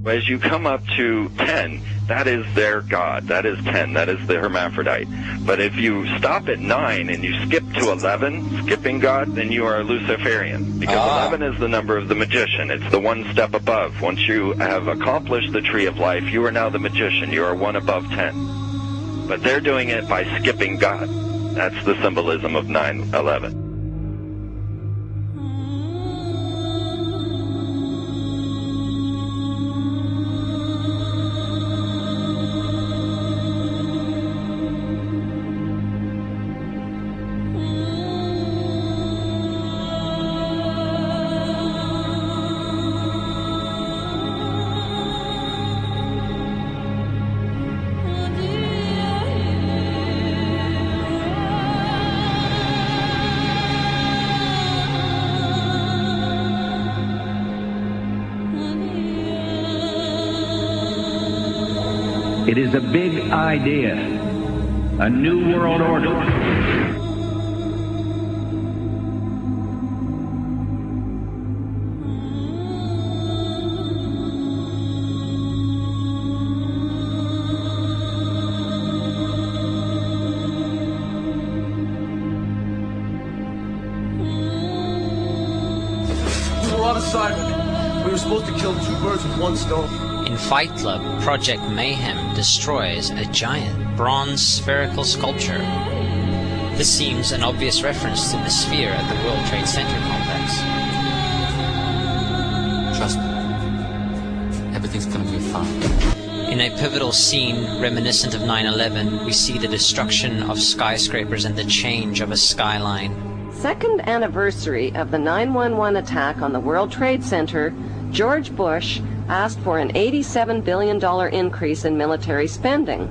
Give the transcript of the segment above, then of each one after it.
As you come up to 10, that is their god. That is 10. That is the hermaphrodite. But if you stop at 9 and you skip to 11, skipping god, then you are a Luciferian. Because 11 is the number of the magician. It's the one step above. Once you have accomplished the tree of life, you are now the magician. You are one above 10. But they're doing it by skipping god. That's the symbolism of 9/11. It is a big idea, a new world order. We're on assignment. We were supposed to kill 2 birds with 1 stone. In Fight Club, Project Mayhem destroys a giant bronze spherical sculpture. This seems an obvious reference to the sphere at the World Trade Center complex. Trust me, everything's gonna be fine. In a pivotal scene reminiscent of 9/11, we see the destruction of skyscrapers and the change of a skyline. Second anniversary of the 9/11 attack on the World Trade Center, George Bush asked for an $87 billion increase in military spending.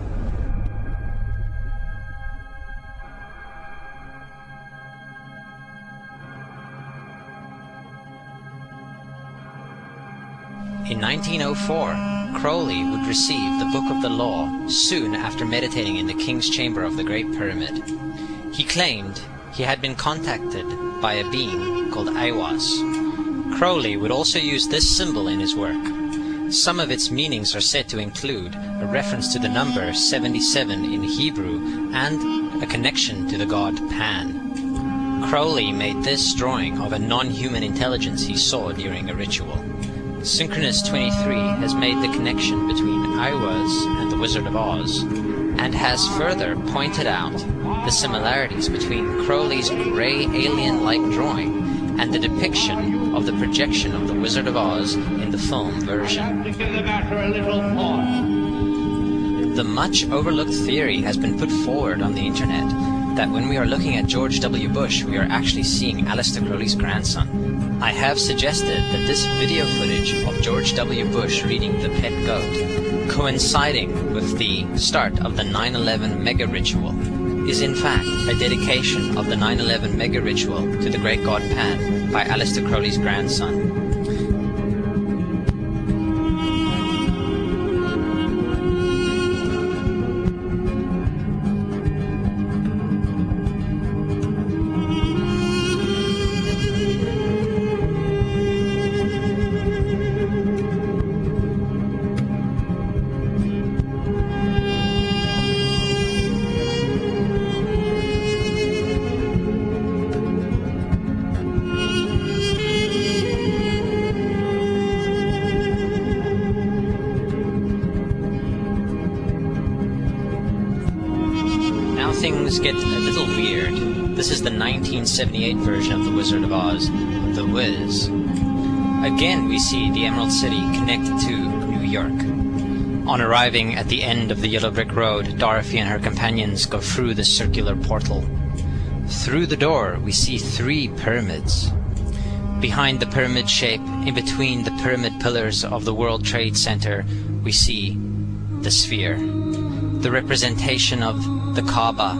In 1904, Crowley would receive the Book of the Law soon after meditating in the King's Chamber of the Great Pyramid. He claimed he had been contacted by a being called Aiwass. Crowley would also use this symbol in his work. Some of its meanings are said to include a reference to the number 77 in Hebrew and a connection to the god Pan. Crowley made this drawing of a non-human intelligence he saw during a ritual. Synchronous 23 has made the connection between Aiwass and the Wizard of Oz, and has further pointed out the similarities between Crowley's grey alien-like drawing and the depiction of the projection of the Wizard of Oz in the film version. The much overlooked theory has been put forward on the internet that when we are looking at George W. Bush, we are actually seeing Aleister Crowley's grandson. I have suggested that this video footage of George W. Bush reading The Pet Goat, coinciding with the start of the 9/11 mega ritual, is in fact a dedication of the 9/11 mega ritual to the great god Pan by Aleister Crowley's grandson. Things get a little weird. This is the 1978 version of The Wizard of Oz, The Wiz. Again, we see the Emerald City connected to New York. On arriving at the end of the Yellow Brick Road, Dorothy and her companions go through the circular portal. Through the door, we see 3 pyramids. Behind the pyramid shape, in between the pyramid pillars of the World Trade Center, we see the sphere, the representation of the Kaaba.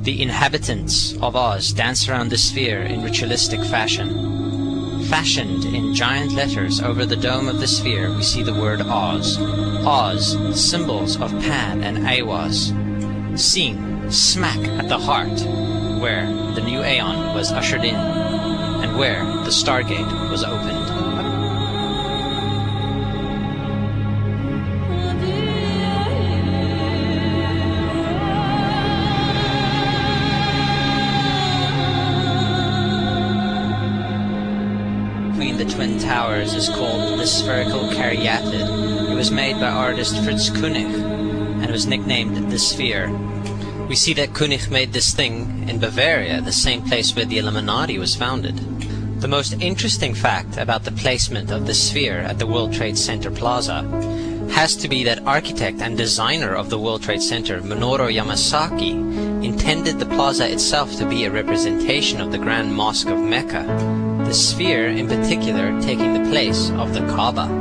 The inhabitants of Oz dance around the sphere in ritualistic fashion. Fashioned in giant letters over the dome of the sphere, we see the word Oz. Oz, symbols of Pan and Aiwass, seen smack at the heart, where the new Aeon was ushered in, and and where the Stargate was opened. Between the Twin Towers is called the spherical caryatid. It was made by artist Fritz Koenig and was nicknamed the Sphere. We see that Koenig made this thing in Bavaria, the same place where the Illuminati was founded. The most interesting fact about the placement of the Sphere at the World Trade Center Plaza has to be that architect and designer of the World Trade Center, Minoru Yamasaki, intended the plaza itself to be a representation of the Grand Mosque of Mecca, the Sphere in particular taking the place of the Kaaba.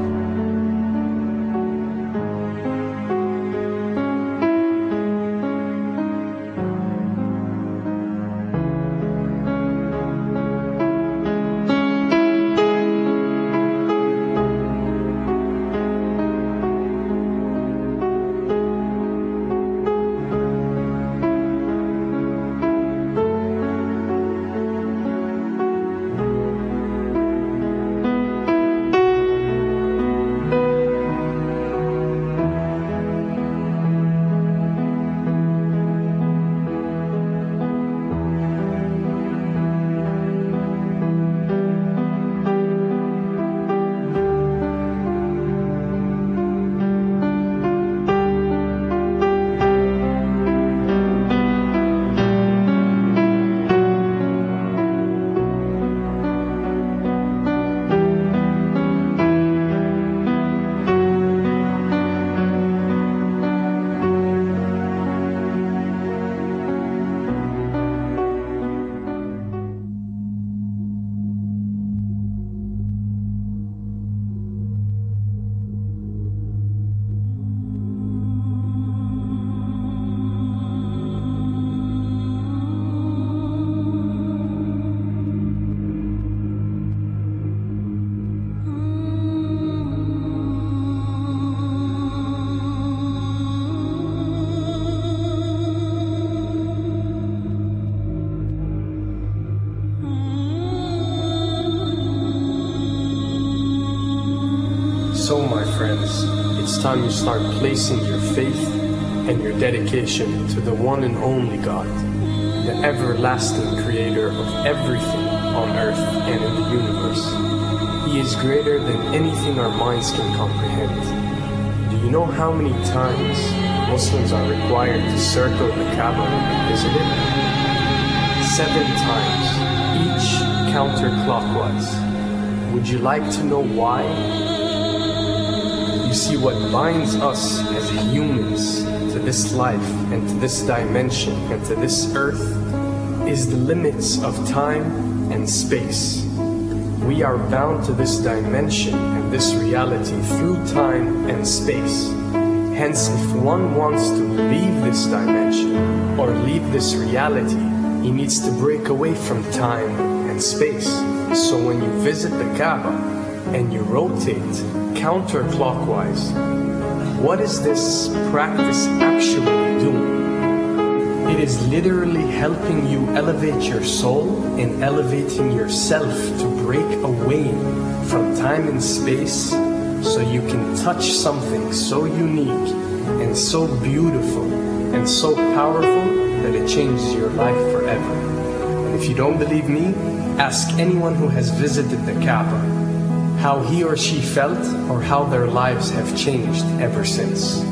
So, my friends, it's time you start placing your faith and your dedication to the one and only God, the everlasting creator of everything on earth and in the universe. He is greater than anything our minds can comprehend. Do you know how many times Muslims are required to circle the Kaaba and visit it? 7 times, each counterclockwise. Would you like to know why? You see, what binds us as humans to this life and to this dimension and to this earth is the limits of time and space. We are bound to this dimension and this reality through time and space. Hence, if one wants to leave this dimension or leave this reality, he needs to break away from time and space. So when you visit the Kaaba and you rotate counterclockwise, what is this practice actually doing? It is literally helping you elevate your soul and elevating yourself to break away from time and space so you can touch something so unique and so beautiful and so powerful that it changes your life forever. And if you don't believe me, ask anyone who has visited the Kaaba how he or she felt or how their lives have changed ever since.